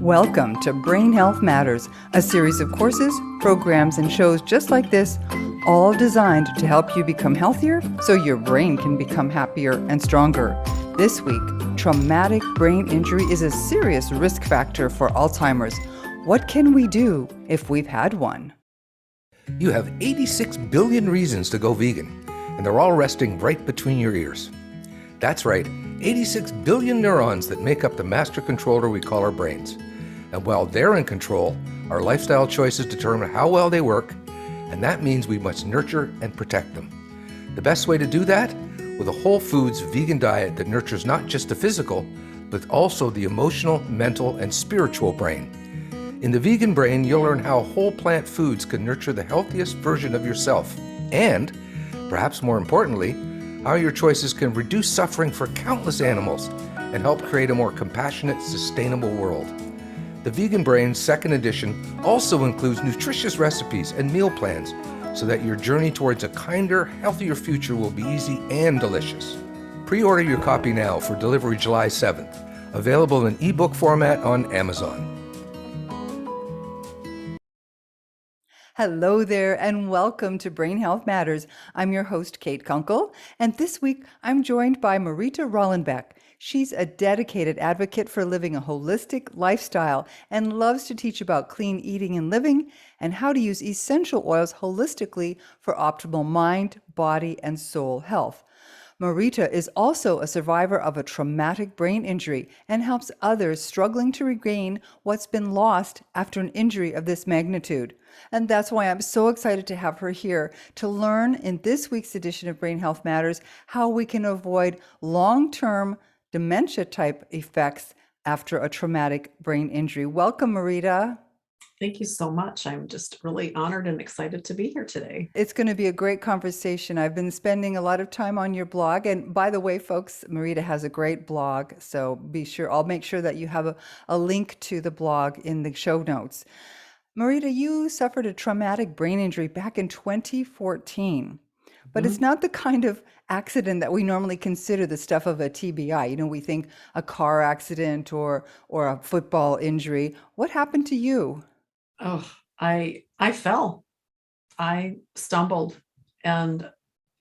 Welcome to Brain Health Matters, a series of courses, programs, and shows just like this, all designed to help you become healthier so your brain can become happier and stronger. This week, traumatic brain injury is a serious risk factor for Alzheimer's. What can we do if we've had one? You have 86 billion reasons to go vegan, and they're all resting right between your ears. That's right, 86 billion neurons that make up the master controller we call our brains. And while they're in control, our lifestyle choices determine how well they work, and that means we must nurture and protect them. The best way to do that? With a whole foods vegan diet that nurtures not just the physical, but also the emotional, mental, and spiritual brain. In the vegan brain, you'll learn how whole plant foods can nurture the healthiest version of yourself, and, perhaps more importantly, how your choices can reduce suffering for countless animals and help create a more compassionate, sustainable world. The Vegan Brain Second Edition also includes nutritious recipes and meal plans so that your journey towards a kinder, healthier future will be easy and delicious. Pre-order your copy now for delivery July 7th. Available in ebook format on Amazon. Hello there, and welcome to Brain Health Matters. I'm your host, Kate Kunkel, and this week I'm joined by Marita Rahlenbeck. She's a dedicated advocate for living a holistic lifestyle and loves to teach about clean eating and living and how to use essential oils holistically for optimal mind, body, and soul health. Marita is also a survivor of a traumatic brain injury and helps others struggling to regain what's been lost after an injury of this magnitude. And that's why I'm so excited to have her here to learn in this week's edition of Brain Health Matters how we can avoid long-term dementia-type effects after a traumatic brain injury. Welcome, Marita. Thank you so much. I'm just really honored and excited to be here today. It's going to be a great conversation. I've been spending a lot of time on your blog. And by the way, folks, Marita has a great blog. So be sure, I'll make sure that you have a link to the blog in the show notes. Marita, you suffered a traumatic brain injury back in 2014. But it's not the kind of accident that we normally consider the stuff of a TBI. You know, we think a car accident or a football injury. What happened to you? Oh, I fell. I stumbled, and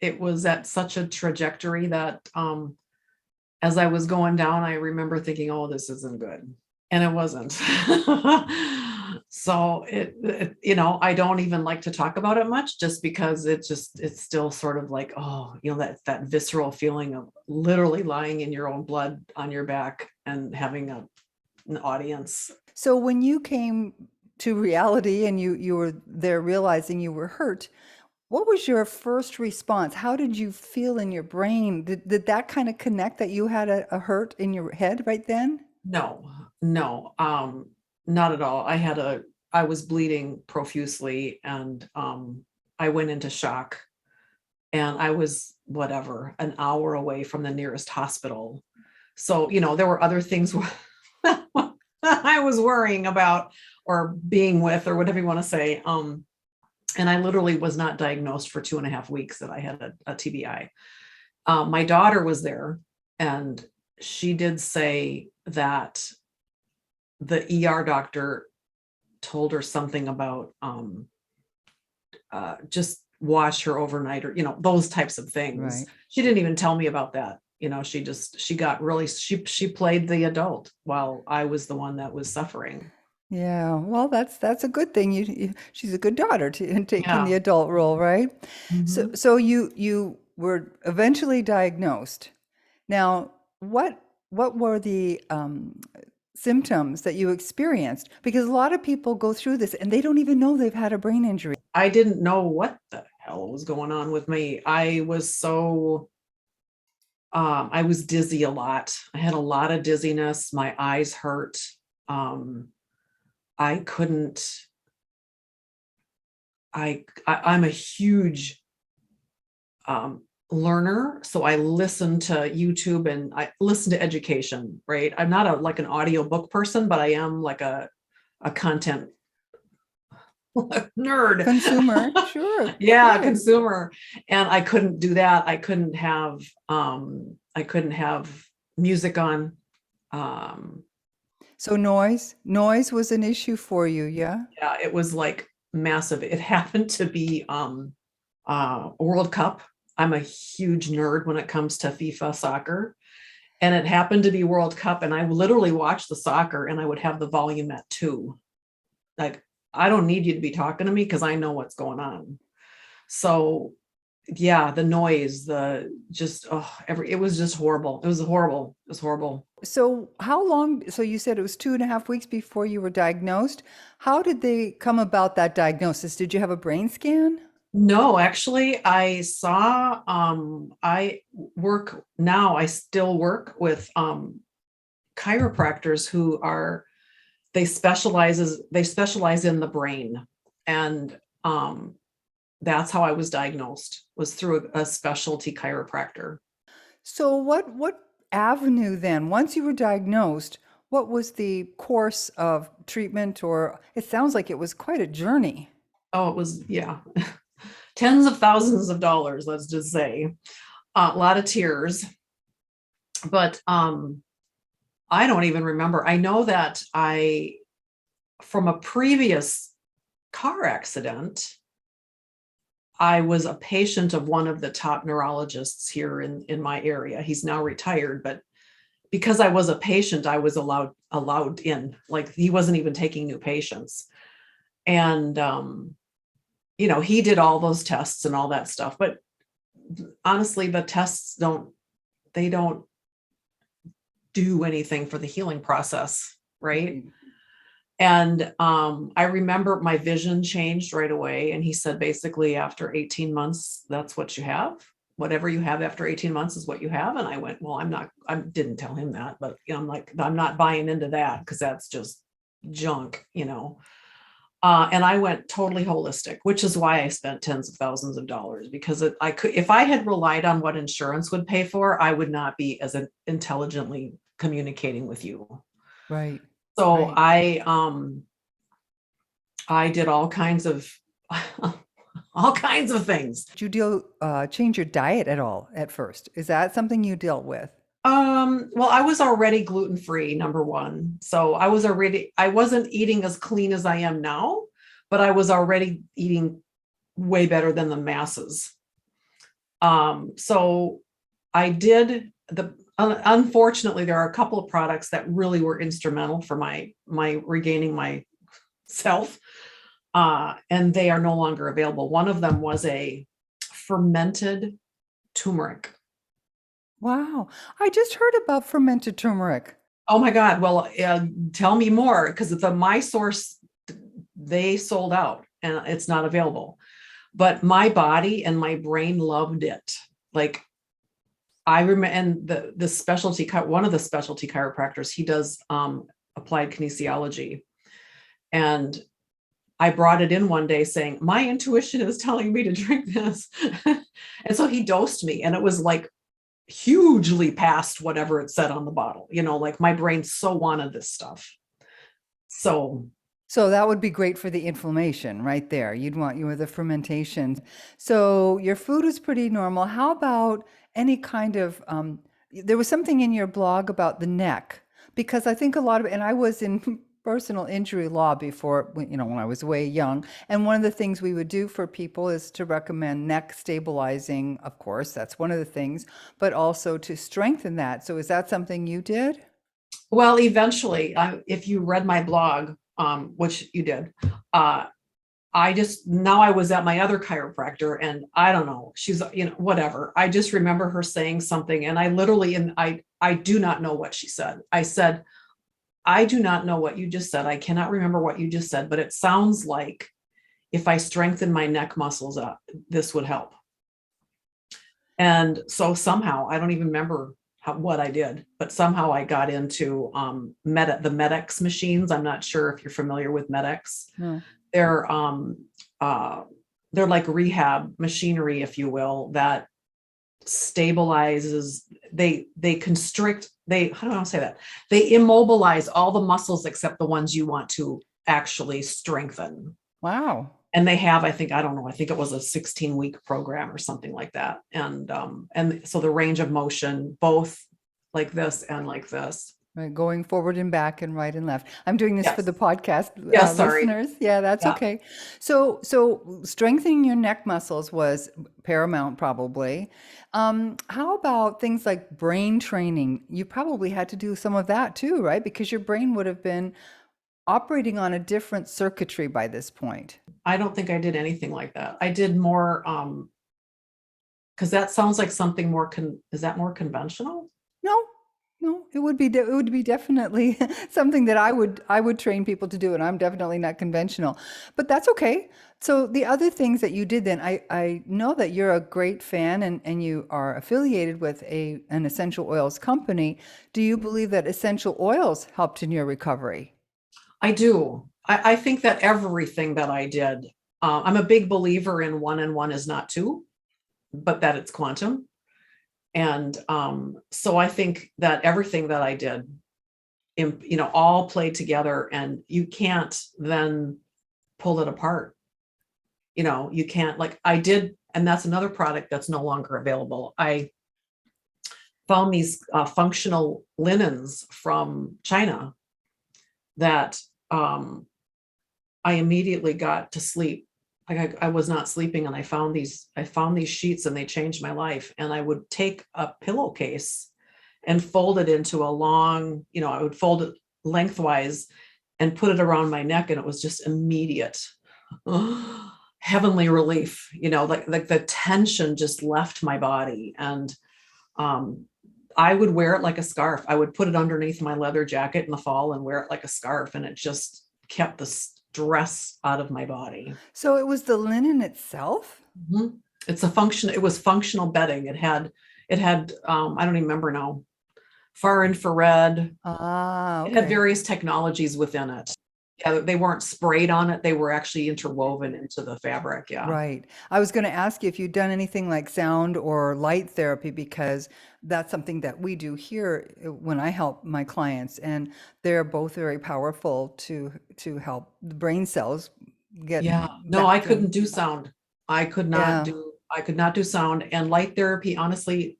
it was at such a trajectory that as I was going down, I remember thinking, oh, this isn't good. And it wasn't. So it, I don't even like to talk about it much just because it's still sort of like, oh, that visceral feeling of literally lying in your own blood on your back and having an audience. So when you came to reality and you were there realizing you were hurt, what was your first response? How did you feel in your brain? Did that kind of connect that you had a hurt in your head right then? No, not at all. I was bleeding profusely, and I went into shock, and I was an hour away from the nearest hospital. So, there were other things I was worrying about or being with, or whatever you want to say. And I literally was not diagnosed for 2.5 weeks that I had a TBI. My daughter was there, and she did say that the ER doctor told her something about just wash her overnight, or those types of things. Right. She didn't even tell me about that. She got really, she played the adult while I was the one that was suffering. Yeah, well, that's a good thing. She's a good daughter in taking Yeah. the adult role, right? Mhm. So you were eventually diagnosed. Now, what were the symptoms that you experienced? Because a lot of people go through this and they don't even know they've had a brain injury. I didn't know what the hell was going on with me. I was I was dizzy a lot. I had a lot of dizziness. My eyes hurt. I couldn't, I'm a huge learner. So I listen to YouTube and I listen to education, right? I'm not like an audiobook person, but I am like a content nerd. Consumer, sure. Yeah, Good. consumer. And I couldn't do that. I couldn't have music on. So noise was an issue for you, yeah? Yeah, it was like massive. It happened to be World Cup. I'm a huge nerd when it comes to FIFA soccer. And it happened to be World Cup, and I literally watched the soccer and I would have the volume at 2. Like, I don't need you to be talking to me because I know what's going on. So yeah, the noise, the just it was just horrible. It was horrible. It was horrible. So how long, so you said it was 2.5 weeks before you were diagnosed. How did they come about that diagnosis? Did you have a brain scan? No, actually, I still work with chiropractors who are they specialize in the brain. And that's how I was diagnosed, was through a specialty chiropractor. So what avenue then, once you were diagnosed, what was the course of treatment? Or it sounds like it was quite a journey. Oh, it was, yeah, tens of thousands of dollars, let's just say. A lot of tears. But I don't even remember. I know that from a previous car accident, I was a patient of one of the top neurologists here in my area. He's now retired, but because I was a patient, I was allowed in. Like, he wasn't even taking new patients. And he did all those tests and all that stuff. But honestly, the tests don't do anything for the healing process, right? And I remember my vision changed right away. And he said, basically, after 18 months, that's what you have. Whatever you have after 18 months is what you have. And I went, well, I didn't tell him that, but I'm like, I'm not buying into that because that's just junk. And I went totally holistic, which is why I spent tens of thousands of dollars, because if I had relied on what insurance would pay for, I would not be as intelligently communicating with you. Right. So Right. I did all kinds of all kinds of things. Did you change your diet at all at first? Is that something you dealt with? Well, I was already gluten-free, number one. So I wasn't eating as clean as I am now, but I was already eating way better than the masses. So I did unfortunately, there are a couple of products that really were instrumental for my regaining myself. And they are no longer available. One of them was a fermented turmeric. Wow. I just heard about fermented turmeric. Oh my God. Well, tell me more, because my source, they sold out and it's not available. But my body and my brain loved it. Like, I remember, and one of the specialty chiropractors, he does applied kinesiology. And I brought it in one day saying, my intuition is telling me to drink this. And so he dosed me, and it was like hugely past whatever it said on the bottle. Like, my brain so wanted this stuff. So that would be great for the inflammation right there. You'd want you with the fermentation. So your food is pretty normal. How about any kind of, there was something in your blog about the neck, because I think and I was in personal injury law before, when I was way young. And one of the things we would do for people is to recommend neck stabilizing. Of course, that's one of the things, but also to strengthen that. So is that something you did? well, eventually, if you read my blog, which you did, now I was at my other chiropractor, and I don't know, she's, whatever. I just remember her saying something, and I do not know what she said. I said, I do not know what you just said. I cannot remember what you just said, but it sounds like if I strengthen my neck muscles up, this would help. And so somehow, I don't even remember what I did, but somehow I got into the Med-X machines. I'm not sure if you're familiar with Med-X. No. They're like rehab machinery, if you will, that stabilizes. They constrict. How do I say that? They immobilize all the muscles except the ones you want to actually strengthen. Wow. And they have, I think it was a 16-week program or something like that. And so the range of motion, both like this and like this. Right, going forward and back and right and left. I'm doing this for Yes. the podcast Yes, sorry. listeners. Yeah, that's Yeah. okay. So strengthening your neck muscles was paramount, probably. How about things like brain training? You probably had to do some of that too, right? Because your brain would have been operating on a different circuitry by this point. I don't think I did anything like that. I did more, because that sounds like something more is that more conventional? No, no, it would be definitely something that I would train people to do, and I'm definitely not conventional, but that's okay. So the other things that you did then, I know that you're a great fan and you are affiliated with an essential oils company. Do you believe that essential oils helped in your recovery? I do. I think that everything that I did, I'm a big believer in one and one is not two, but that it's quantum. And so I think that everything that I did, all played together, and you can't then pull it apart. You can't, like I did, and that's another product that's no longer available. I found these functional linens from China that I immediately got to sleep. Like I was not sleeping, and I found these sheets, and they changed my life. And I would take a pillowcase and fold it into a long, I would fold it lengthwise and put it around my neck, and it was just immediate heavenly relief. Like the tension just left my body. And um I would wear it like a scarf. I would put it underneath my leather jacket in the fall and wear it like a scarf, and it just kept the stress out of my body. So it was the linen itself? Mhm. It was functional bedding. It had I don't even remember now, far infrared. Ah, It had okay. various technologies within it. Yeah, they weren't sprayed on it. They were actually interwoven into the fabric. Yeah. Right. I was going to ask you if you'd done anything like sound or light therapy, because that's something that we do here when I help my clients, and they're both very powerful to help the brain cells get Yeah. No, I back to, couldn't do sound. yeah. I could not do sound, and light therapy. Honestly,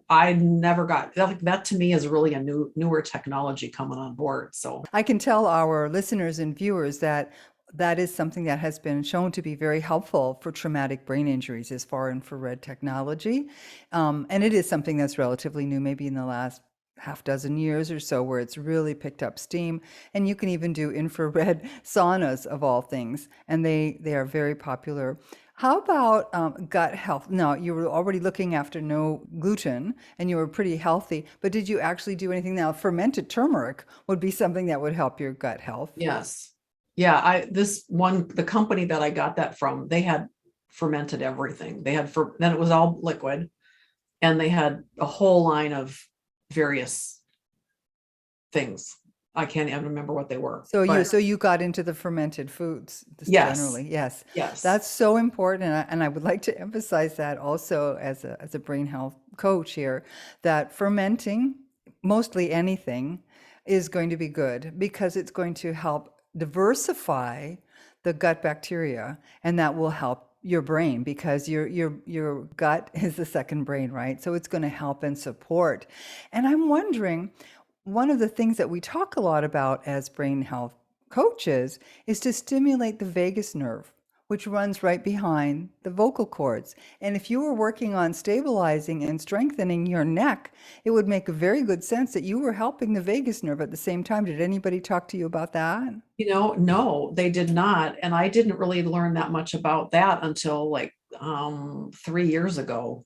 I never got that. Like, that to me is really a newer technology coming on board. So I can tell our listeners and viewers that that is something that has been shown to be very helpful for traumatic brain injuries as far infrared technology. And it is something that's relatively new, maybe in the last half dozen years or so, where it's really picked up steam. And you can even do infrared saunas of all things, and they are very popular. How about gut health? Now, you were already looking after no gluten and you were pretty healthy, but did you actually do anything now? Fermented turmeric would be something that would help your gut health. yes, yeah. The company that I got that from, they had fermented everything. Then it was all liquid, and they had a whole line of various things. I can't even remember what they were, but So you got into the fermented foods just yes, generally. Yes. yes, That's so important. And I would like to emphasize that also as a brain health coach here, that fermenting mostly anything is going to be good because it's going to help diversify the gut bacteria, and that will help your brain because your gut is the second brain, right? So it's going to help and support. And I'm wondering, one of the things that we talk a lot about as brain health coaches is to stimulate the vagus nerve, which runs right behind the vocal cords. And if you were working on stabilizing and strengthening your neck, it would make very good sense that you were helping the vagus nerve at the same time. Did anybody talk to you about that? no, they did not. And I didn't really learn that much about that until like 3 years ago.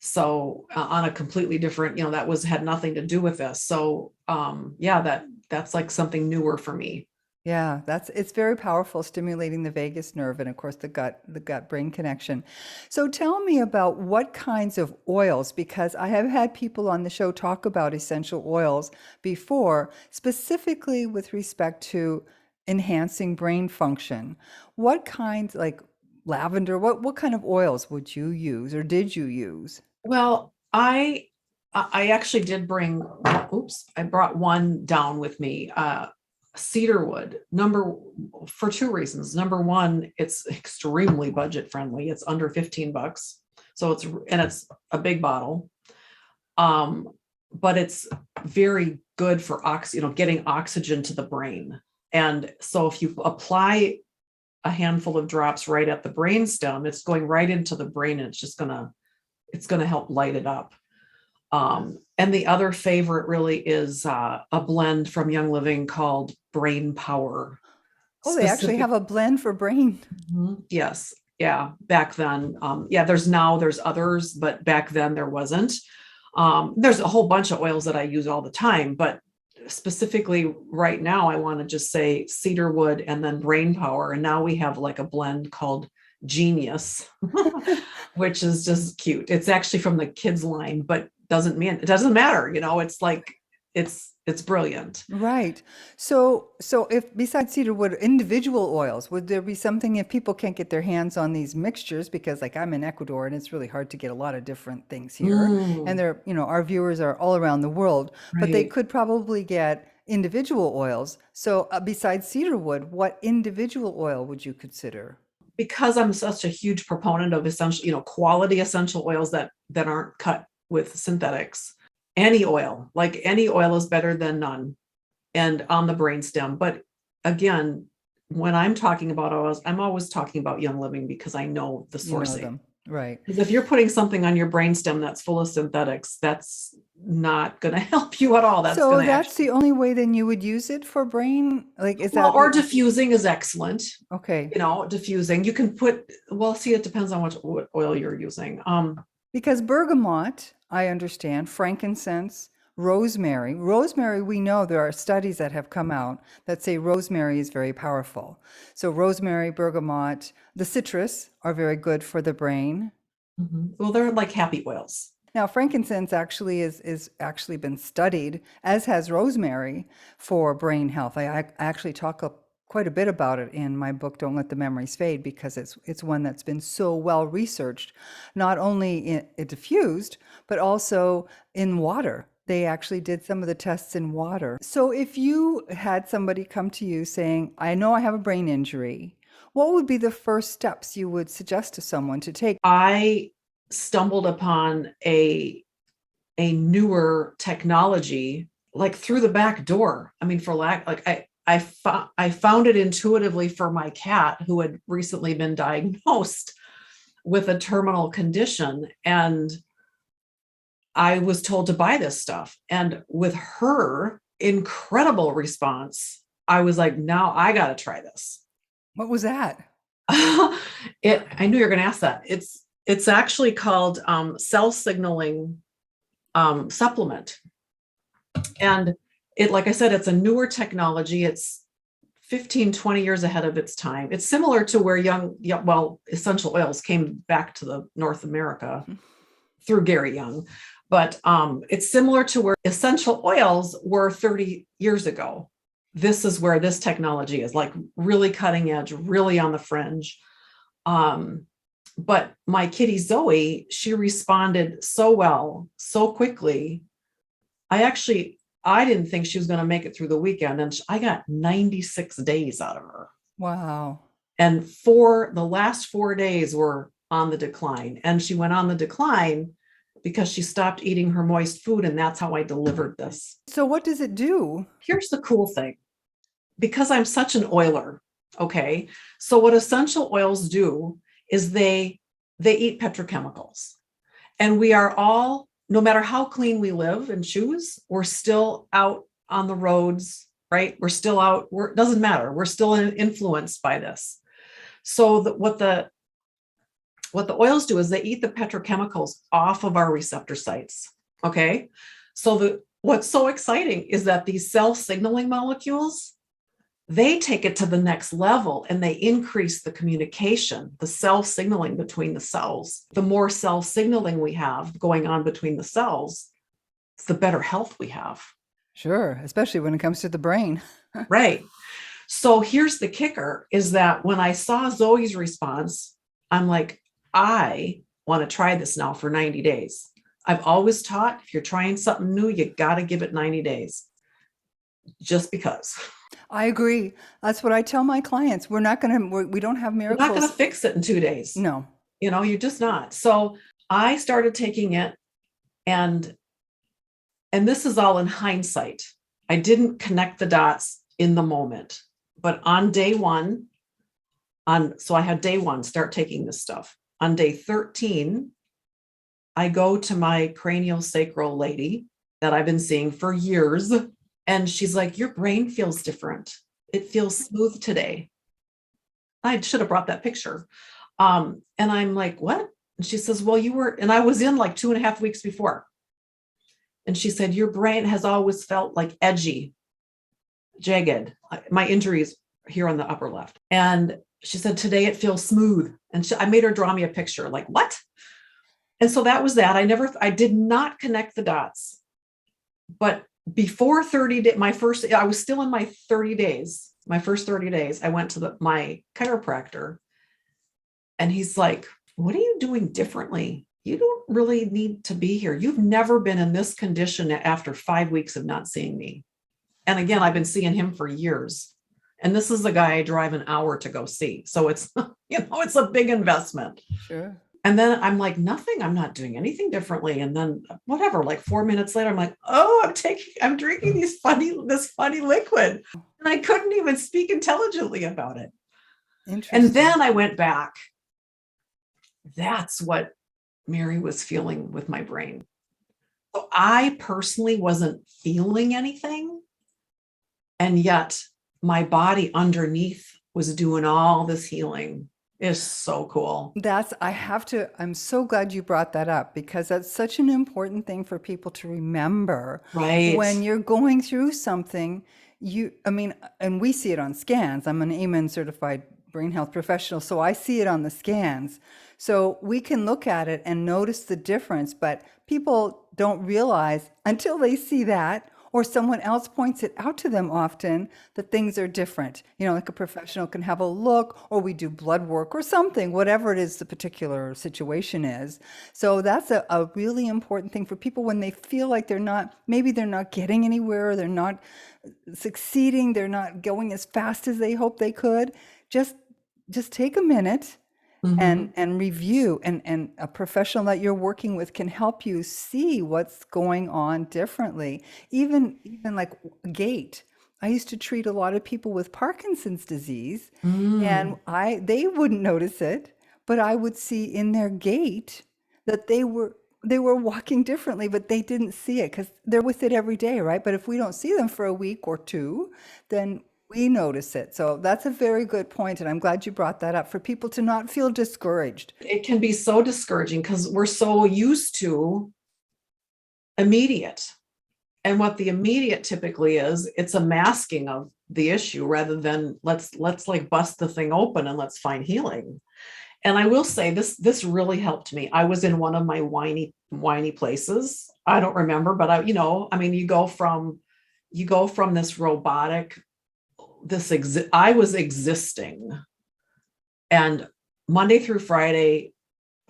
So on a completely different, that had nothing to do with this. So yeah, that's like something newer for me. Yeah, it's very powerful, stimulating the vagus nerve and of course the gut brain connection. So tell me about what kinds of oils, because I have had people on the show talk about essential oils before, specifically with respect to enhancing brain function. What kinds, like lavender, what kind of oils would you use or did you use? Well, I actually did bring, oops, I brought one down with me. Cedarwood, for two reasons. Number one, it's extremely budget friendly. It's under $15. So it's a big bottle. Um, but it's very good for getting oxygen to the brain. And so if you apply a handful of drops right at the brainstem, it's going right into the brain, and it's gonna help light it up. And the other favorite really is a blend from Young Living called Brain Power. Oh, they actually have a blend for brain. Yes. Yeah. Back then. There's others, but back then there wasn't. There's a whole bunch of oils that I use all the time, but specifically right now, I want to just say cedarwood and then brain power. And now we have like a blend called Genius, which is just cute. It's actually from the kids line, but it doesn't matter. It's like, it's brilliant. Right. So if besides cedarwood, individual oils, would there be something if people can't get their hands on these mixtures? Because like I'm in Ecuador and it's really hard to get a lot of different things here. And our viewers are all around the world, but they Right. could probably get individual oils. So besides cedarwood, what individual oil would you consider? Because I'm such a huge proponent of quality essential oils that aren't cut with synthetics. Any oil is better than none, and on the brainstem. But again, when I'm talking about oils, I'm always talking about Young Living because I know the You know sourcing. them. Right. Because if you're putting something on your brainstem that's full of synthetics, that's not going to help you at all. That's So going to that's the only way then you would use it for brain? Like, is that or diffusing is excellent. okay? Diffusing. You can it depends on what oil you're using. Because bergamot, I understand, frankincense, rosemary. Rosemary, we know there are studies that have come out that say rosemary is very powerful. So rosemary, bergamot, the citrus are very good for the brain. Well, they're like happy oils. Now, frankincense actually is actually been studied, as has rosemary, for brain health. I actually talk quite a bit about it in my book, Don't Let the Memories Fade, because it's one that's been so well researched, not only diffused, but also in water. They actually did some of the tests in water. So if you had somebody come to you saying, I know I have a brain injury, what would be the first steps you would suggest to someone to take? I stumbled upon a newer technology like through the back door. I mean, I found it intuitively for my cat who had recently been diagnosed with a terminal condition, and I was told to buy this stuff. And with her incredible response, I was like, now I got to try this. What was that? I knew you were going to ask that. It's actually called cell signaling supplement. And like I said, it's a newer technology. It's 15, 20 years ahead of its time. It's similar to where essential oils came back to the North America through Gary Young. But it's similar to where essential oils were 30 years ago. This is where this technology is, like really cutting edge, really on the fringe. But my kitty Zoe, she responded so well, so quickly. I didn't think she was going to make it through the weekend, and I got 96 days out of her. Wow. And the last 4 days were on the decline. And she went on the decline because she stopped eating her moist food. And that's how I delivered this. So what does it do? Here's the cool thing. Because I'm such an oiler, okay? So what essential oils do is they eat petrochemicals. And we are all, no matter how clean we live and choose, we're still out on the roads, right? We're still out, it doesn't matter. We're still influenced by this. So what the oils do is they eat the petrochemicals off of our receptor sites, okay? So what's so exciting is that these cell signaling molecules, they take it to the next level and they increase the communication, the cell signaling between the cells. The more cell signaling we have going on between the cells, the better health we have. Sure, especially when it comes to the brain. Right. So here's the kicker, is that when I saw Zoe's response, I'm like, I want to try this now for 90 days. I've always taught, if you're trying something new, you got to give it 90 days. Just because. I agree. That's what I tell my clients. We don't have miracles. You're not going to fix it in 2 days. No. You're just not. So I started taking it, and And this is all in hindsight. I didn't connect the dots in the moment, but on day one, so I had day one, start taking this stuff. On day 13, I go to my cranial sacral lady that I've been seeing for years. And she's like, your brain feels different. It feels smooth today. I should have brought that picture. And I'm like, what? And she says, well, you were, and I was in like 2.5 weeks before. And she said, your brain has always felt like edgy, jagged. My injuries here on the upper left. And she said, today it feels smooth. And I made her draw me a picture, like, what? And so that was that. I did not connect the dots. But before 30 days, I was still in my 30 days, my first 30 days, I went to my chiropractor, and he's like, what are you doing differently? You don't really need to be here. You've never been in this condition after 5 weeks of not seeing me. And again, I've been seeing him for years. And this is the guy I drive an hour to go see. So it's, it's a big investment. Sure. And then I'm like, nothing, I'm not doing anything differently. And then whatever, like 4 minutes later, I'm like, oh, I'm drinking this funny liquid. And I couldn't even speak intelligently about it. Interesting. And then I went back. That's what Mary was feeling with my brain. So I personally wasn't feeling anything. And yet my body underneath was doing all this healing. Is so cool. I'm so glad you brought that up, because that's such an important thing for people to remember. Right. When you're going through something, and we see it on scans. I'm an Amen certified brain health professional, so I see it on the scans. So we can look at it and notice the difference, but people don't realize until they see that, or someone else points it out to them often, that things are different. Like a professional can have a look, or we do blood work or something, whatever it is the particular situation is. So that's a really important thing for people when they feel like maybe they're not getting anywhere, they're not succeeding, they're not going as fast as they hoped they could. Just take a minute. Mm-hmm. And review, and a professional that you're working with can help you see what's going on differently. Even like gait. I used to treat a lot of people with Parkinson's disease, and they wouldn't notice it, but I would see in their gait that they were walking differently, but they didn't see it because they're with it every day, right? But if we don't see them for a week or two, then we notice it. So that's a very good point, and I'm glad you brought that up, for people to not feel discouraged. It can be so discouraging because we're so used to immediate. And what the immediate typically is, it's a masking of the issue rather than let's like bust the thing open and let's find healing. And I will say this really helped me. I was in one of my whiny places. I don't remember, but you go from this robotic, I was existing, and Monday through Friday,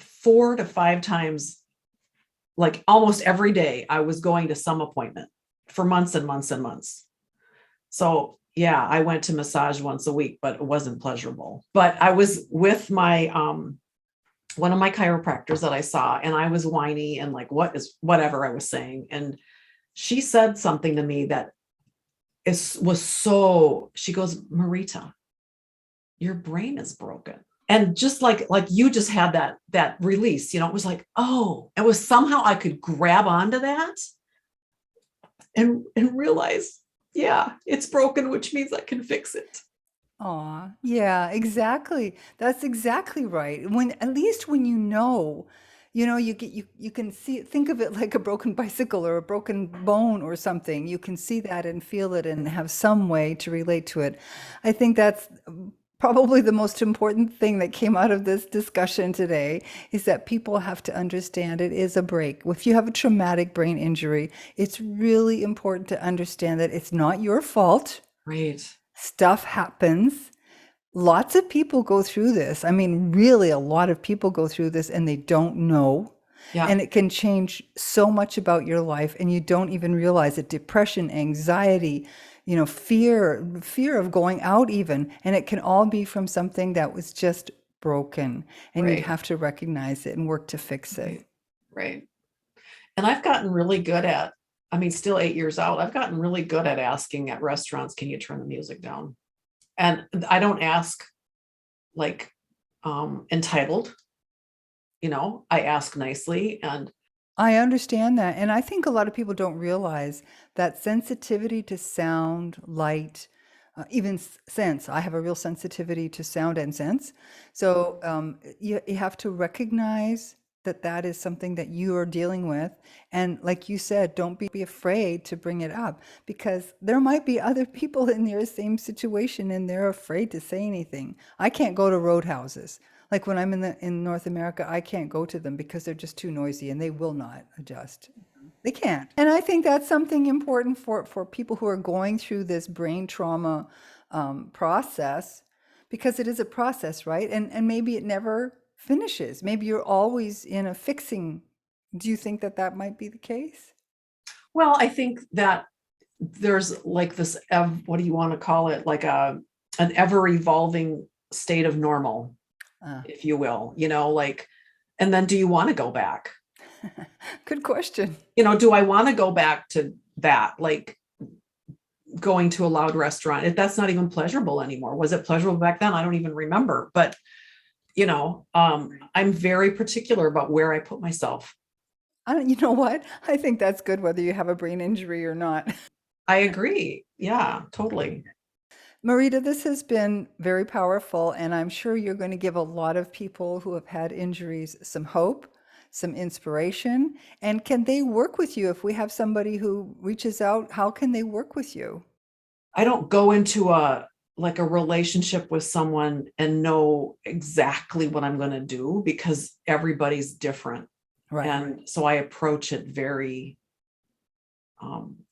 4 to 5 times, like almost every day, I was going to some appointment for months and months and months. So yeah, I went to massage once a week, but it wasn't pleasurable. But I was with my one of my chiropractors that I saw, and I was whiny and like, whatever I was saying, and she said something to me that she goes, Marita, your brain is broken. And just like you just had that release, it was like, oh, it was somehow I could grab onto that and realize, yeah, it's broken, which means I can fix it. Aw, yeah, exactly. That's exactly right. At least when you can think of it like a broken bicycle or a broken bone or something. You can see that and feel it and have some way to relate to it. I think that's probably the most important thing that came out of this discussion today, is that people have to understand it is a break. If you have a traumatic brain injury, it's really important to understand that it's not your fault. Right. Stuff happens. Lots of people go through this. I mean, really, a lot of people go through this and they don't know. Yeah. And it can change so much about your life, and you don't even realize it. Depression, anxiety, fear of going out even. And it can all be from something that was just broken. And Right. you have to recognize it and work to fix it. Right. And I've gotten really good at I mean, still 8 years out, I've gotten really good at asking at restaurants, can you turn the music down? And I don't ask like entitled, I ask nicely. And I understand that. And I think a lot of people don't realize that sensitivity to sound, light, even sense. I have a real sensitivity to sound and sense. So you have to recognize that that is something that you are dealing with. And like you said, don't be afraid to bring it up because there might be other people in your same situation and they're afraid to say anything. I can't go to roadhouses. Like when I'm in North America, I can't go to them because they're just too noisy and they will not adjust. They can't. And I think that's something important for people who are going through this brain trauma process, because it is a process, right? And maybe it never finishes. Maybe you're always in a fixing. Do you think that that might be the case? well, I think that there's like this, what do you want to call it? Like an ever evolving state of normal, Uh, if you will, like, and then do you want to go back? Good question. Do I want to go back to that? Like going to a loud restaurant, if that's not even pleasurable anymore. Was it pleasurable back then? I don't even remember. But, I'm very particular about where I put myself. You know what? I think that's good whether you have a brain injury or not. I agree. Yeah, totally. Marita, this has been very powerful, and I'm sure you're going to give a lot of people who have had injuries some hope, some inspiration. And can they work with you if we have somebody who reaches out? How can they work with you? I don't go into a relationship with someone and know exactly what I'm going to do because everybody's different. Right. And so I approach it very,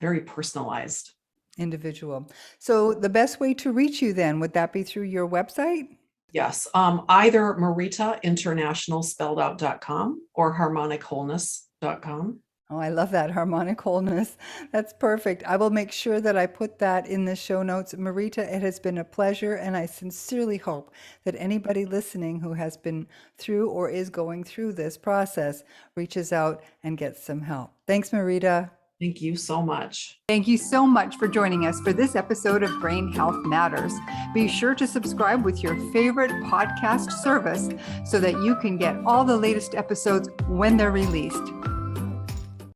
very personalized. Individual. So the best way to reach you then, would that be through your website? Yes. Either Marita International spelled out.com or harmonichwholeness.com. Oh, I love that harmonic wholeness. That's perfect. I will make sure that I put that in the show notes. Marita, it has been a pleasure, and I sincerely hope that anybody listening who has been through or is going through this process reaches out and gets some help. Thanks, Marita. Thank you so much. Thank you so much for joining us for this episode of Brain Health Matters. Be sure to subscribe with your favorite podcast service so that you can get all the latest episodes when they're released.